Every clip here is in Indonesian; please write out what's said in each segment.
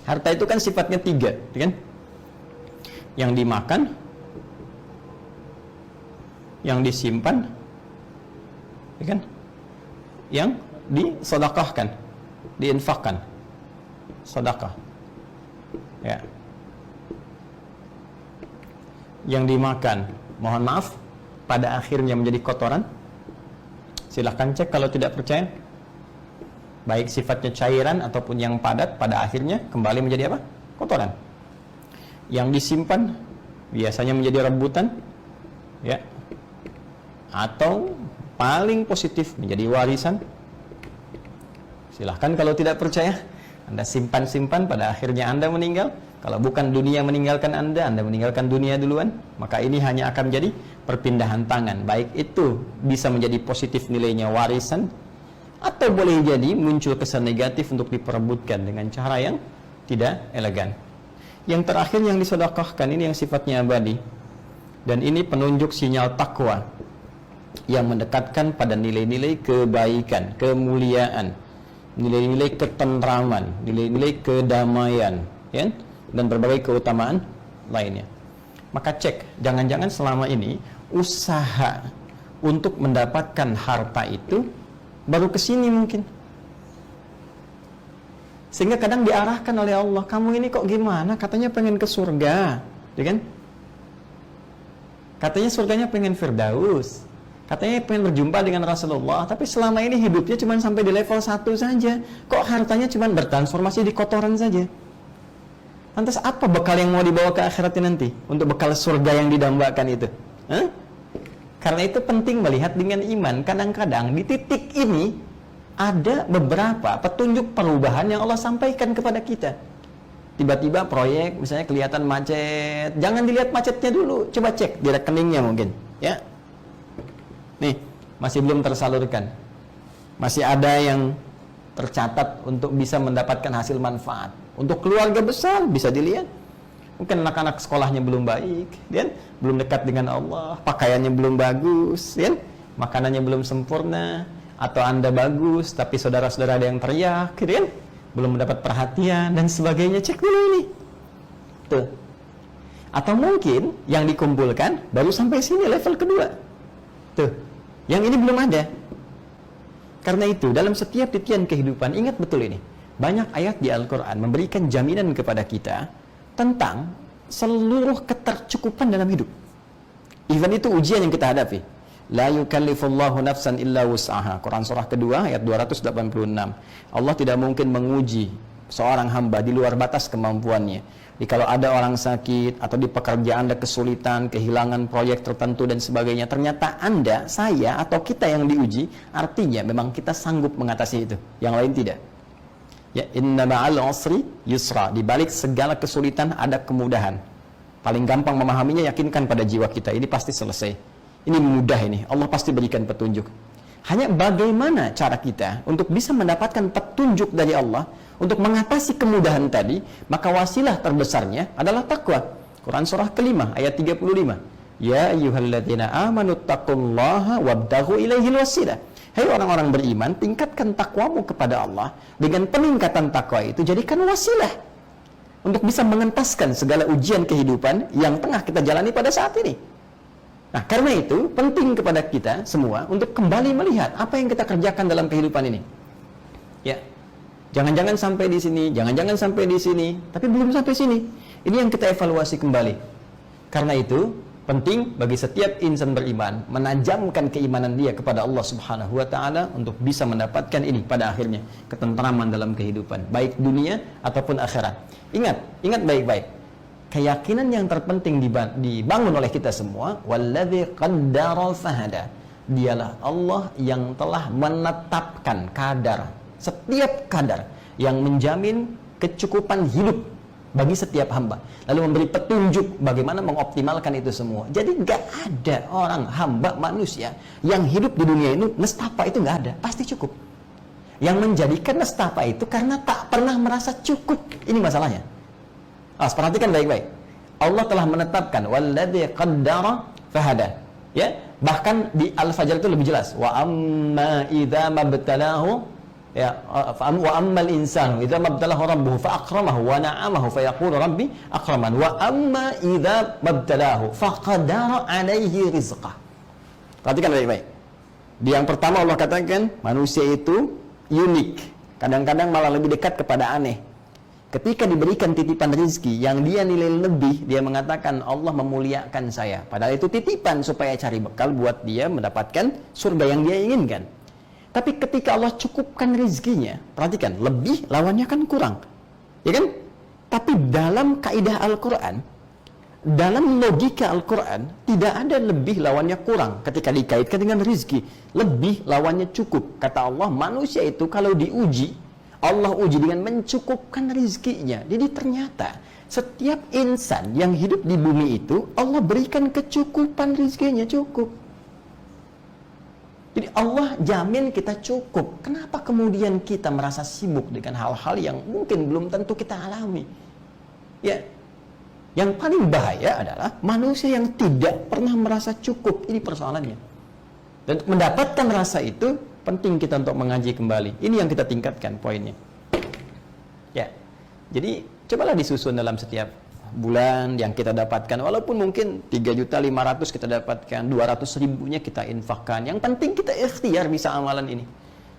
Harta itu kan sifatnya tiga, kan? Yang dimakan, yang disimpan, kan? Yang disodakahkan, diinfakkan, sedekah. Ya. Yang dimakan, mohon maaf, pada akhirnya menjadi kotoran. Silahkan cek kalau tidak percaya. Baik sifatnya cairan ataupun yang padat, pada akhirnya kembali menjadi apa? Kotoran. Yang disimpan biasanya menjadi rebutan, ya, atau paling positif menjadi warisan. Silahkan kalau tidak percaya, Anda simpan-simpan, pada akhirnya Anda meninggal. Kalau bukan dunia meninggalkan Anda meninggalkan dunia duluan. Maka ini hanya akan menjadi perpindahan tangan. Baik itu bisa menjadi positif nilainya warisan, atau boleh jadi muncul kesan negatif untuk diperebutkan dengan cara yang tidak elegan. Yang terakhir yang disedekahkan ini yang sifatnya abadi, dan ini penunjuk sinyal takwa yang mendekatkan pada nilai-nilai kebaikan, kemuliaan, nilai-nilai ketentraman, nilai-nilai kedamaian, ya, dan berbagai keutamaan lainnya. Maka cek, jangan-jangan selama ini usaha untuk mendapatkan harta itu baru kesini mungkin, sehingga kadang diarahkan oleh Allah, kamu ini kok gimana, katanya pengen ke surga, ya kan? Katanya surganya pengen Firdaus, katanya pengen berjumpa dengan Rasulullah, tapi selama ini hidupnya cuma sampai di level 1 saja. Kok hartanya cuma bertransformasi di kotoran saja? Lantas apa bekal yang mau dibawa ke akhiratnya nanti? Untuk bekal surga yang didambakan itu? Hah? Karena itu penting melihat dengan iman. Kadang-kadang di titik ini ada beberapa petunjuk perubahan yang Allah sampaikan kepada kita. Tiba-tiba proyek misalnya kelihatan macet, jangan dilihat macetnya dulu, coba cek di rekeningnya mungkin, ya. Nih, masih belum tersalurkan, masih ada yang tercatat untuk bisa mendapatkan hasil manfaat. Untuk keluarga besar bisa dilihat, mungkin anak-anak sekolahnya belum baik, ya, belum dekat dengan Allah, pakaiannya belum bagus, ya, makanannya belum sempurna, atau Anda bagus tapi saudara-saudara ada yang teriak, ya, belum mendapat perhatian dan sebagainya. Cek dulu ini, tuh. Atau mungkin yang dikumpulkan baru sampai sini level kedua, tuh. Yang ini belum ada. Karena itu dalam setiap titian kehidupan ingat betul ini. Banyak ayat di Al-Quran memberikan jaminan kepada kita tentang seluruh ketercukupan dalam hidup. Even itu ujian yang kita hadapi. La yukallifullahu nafsan illa wus'aha. Quran surah kedua ayat 286. Allah tidak mungkin menguji seorang hamba di luar batas kemampuannya. Jadi kalau ada orang sakit atau di pekerjaan ada kesulitan, kehilangan proyek tertentu dan sebagainya, ternyata Anda, saya atau kita yang diuji, artinya memang kita sanggup mengatasi itu. Yang lain tidak. Ya, inna ma'al usri yusra. Di balik segala kesulitan ada kemudahan. Paling gampang memahaminya, yakinkan pada jiwa kita, ini pasti selesai. Ini mudah ini, Allah pasti berikan petunjuk. Hanya bagaimana cara kita untuk bisa mendapatkan petunjuk dari Allah untuk mengatasi kemudahan tadi, maka wasilah terbesarnya adalah takwa. Quran surah kelima ayat 35. Ya ayyuhalladzina amanu taqullaha wabtaghu ilaihil wasilah. Hai orang-orang beriman, tingkatkan takwamu kepada Allah. Dengan peningkatan takwa itu jadikan wasilah untuk bisa mengentaskan segala ujian kehidupan yang tengah kita jalani pada saat ini. Nah, karena itu penting kepada kita semua untuk kembali melihat apa yang kita kerjakan dalam kehidupan ini. Ya, jangan-jangan sampai di sini, jangan-jangan sampai di sini, tapi belum sampai sini. Ini yang kita evaluasi kembali. Karena itu penting bagi setiap insan beriman menajamkan keimanan dia kepada Allah Subhanahu wa taala untuk bisa mendapatkan ini pada akhirnya, ketentraman dalam kehidupan, baik dunia ataupun akhirat. Ingat baik-baik. Keyakinan yang terpenting dibangun oleh kita semua, walladzi qaddara fahada. Dialah Allah yang telah menetapkan kadar, setiap kadar yang menjamin kecukupan hidup bagi setiap hamba, lalu memberi petunjuk bagaimana mengoptimalkan itu semua. Jadi gak ada orang hamba manusia yang hidup di dunia ini nestapa, itu gak ada, pasti cukup. Yang menjadikan nestapa itu karena tak pernah merasa cukup. Ini masalahnya. Perhatikan baik-baik. Allah telah menetapkan walladzi qaddara fahada. Ya, bahkan di Al-Fajr itu lebih jelas. Wa amma idza mabtalahu Ya, wa ammal insanu idza mabtalahu rabbuhu fa akramahu wa na'amahu fa yaqulu rabbi akraman wa amma idza mabtalahu faqadara alaihi rizqah. Perhatikan baik-baik. Di yang pertama Allah katakan manusia itu unik, kadang-kadang malah lebih dekat kepada aneh. Ketika diberikan titipan rezeki yang dia nilai lebih, dia mengatakan Allah memuliakan saya. Padahal itu titipan supaya cari bekal buat dia mendapatkan surga yang dia inginkan. Tapi ketika Allah cukupkan rezekinya, perhatikan, lebih lawannya kan kurang. Ya kan? Tapi dalam kaidah Al-Quran, dalam logika Al-Quran, tidak ada lebih lawannya kurang ketika dikaitkan dengan rezeki. Lebih lawannya cukup. Kata Allah, manusia itu kalau diuji, Allah uji dengan mencukupkan rezekinya. Jadi ternyata setiap insan yang hidup di bumi itu, Allah berikan kecukupan rezekinya, cukup. Jadi Allah jamin kita cukup. Kenapa kemudian kita merasa sibuk dengan hal-hal yang mungkin belum tentu kita alami? Ya, yang paling bahaya adalah manusia yang tidak pernah merasa cukup. Ini persoalannya. Dan mendapatkan rasa itu penting kita untuk mengaji kembali. Ini yang kita tingkatkan poinnya. Ya, jadi cobalah disusun dalam setiap bulan yang kita dapatkan, walaupun mungkin 3.500.000 kita dapatkan, 200.000-nya kita infakkan. Yang penting kita ikhtiar bisa amalan ini.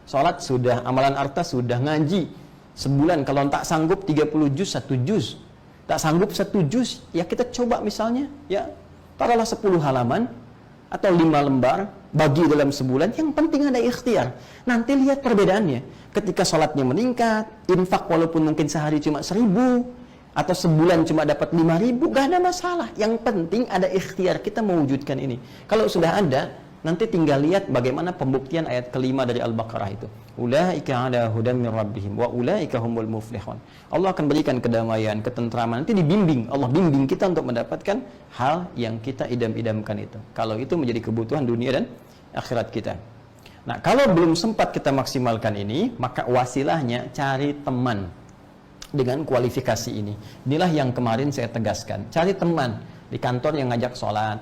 Salat sudah, amalan harta sudah, ngaji sebulan kalau tak sanggup 30 juz 1 juz, tak sanggup 1 juz, ya kita coba misalnya ya taruhlah 10 halaman atau 5 lembar bagi dalam sebulan. Yang penting ada ikhtiar. Nanti lihat perbedaannya. Ketika salatnya meningkat, infak walaupun mungkin sehari cuma 1.000 atau sebulan cuma dapat 5.000, gak ada masalah. Yang penting ada ikhtiar kita mewujudkan ini. Kalau sudah ada, nanti tinggal lihat bagaimana pembuktian ayat kelima dari Al-Baqarah itu. Ulaika ala hudan min rabbihim wa ulaika humul muflihun. Allah akan berikan kedamaian, ketentraman. Nanti dibimbing, Allah bimbing kita untuk mendapatkan hal yang kita idam-idamkan itu. Kalau itu menjadi kebutuhan dunia dan akhirat kita. Nah, kalau belum sempat kita maksimalkan ini, maka wasilahnya cari teman dengan kualifikasi ini. Inilah yang kemarin saya tegaskan. Cari teman di kantor yang ngajak sholat,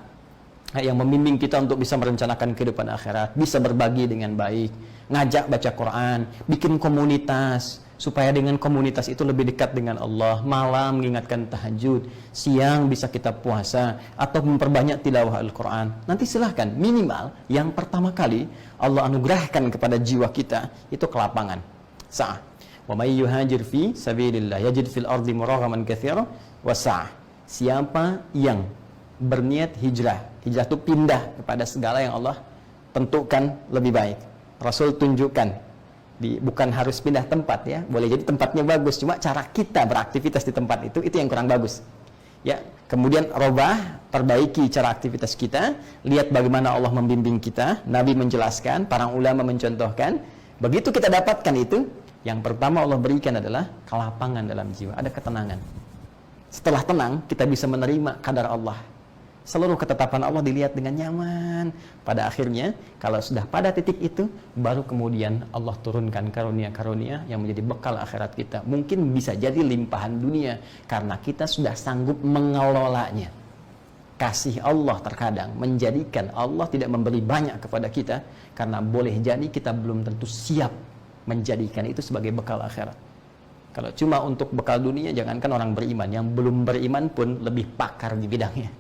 yang membimbing kita untuk bisa merencanakan kehidupan akhirat, bisa berbagi dengan baik, ngajak baca Quran, bikin komunitas, supaya dengan komunitas itu lebih dekat dengan Allah. Malam mengingatkan tahajud, siang bisa kita puasa, atau memperbanyak tilawah Al-Quran. Nanti silahkan, minimal yang pertama kali Allah anugerahkan kepada jiwa kita, itu kelapangan, sa'ah. Wa may yuhajir fi sabilillah yajid fil ardi muraghaman katsira wa sa'ah. Siapa yang berniat hijrah, hijrah itu pindah kepada segala yang Allah tentukan lebih baik. Rasul tunjukkan, bukan harus pindah tempat ya, boleh jadi tempatnya bagus, cuma cara kita beraktivitas di tempat itu yang kurang bagus. Ya, kemudian robah, perbaiki cara aktivitas kita, lihat bagaimana Allah membimbing kita, Nabi menjelaskan, para ulama mencontohkan. Begitu kita dapatkan itu, yang pertama Allah berikan adalah kelapangan dalam jiwa, ada ketenangan. Setelah tenang, kita bisa menerima kadar Allah. Seluruh ketetapan Allah dilihat dengan nyaman. Pada akhirnya, kalau sudah pada titik itu, baru kemudian Allah turunkan karunia-karunia yang menjadi bekal akhirat kita. Mungkin bisa jadi limpahan dunia, karena kita sudah sanggup mengelolanya. Kasih Allah terkadang menjadikan Allah tidak memberi banyak kepada kita, karena boleh jadi kita belum tentu siap menjadikan itu sebagai bekal akhirat. Kalau cuma untuk bekal dunia, jangankan orang beriman, yang belum beriman pun lebih pakar di bidangnya.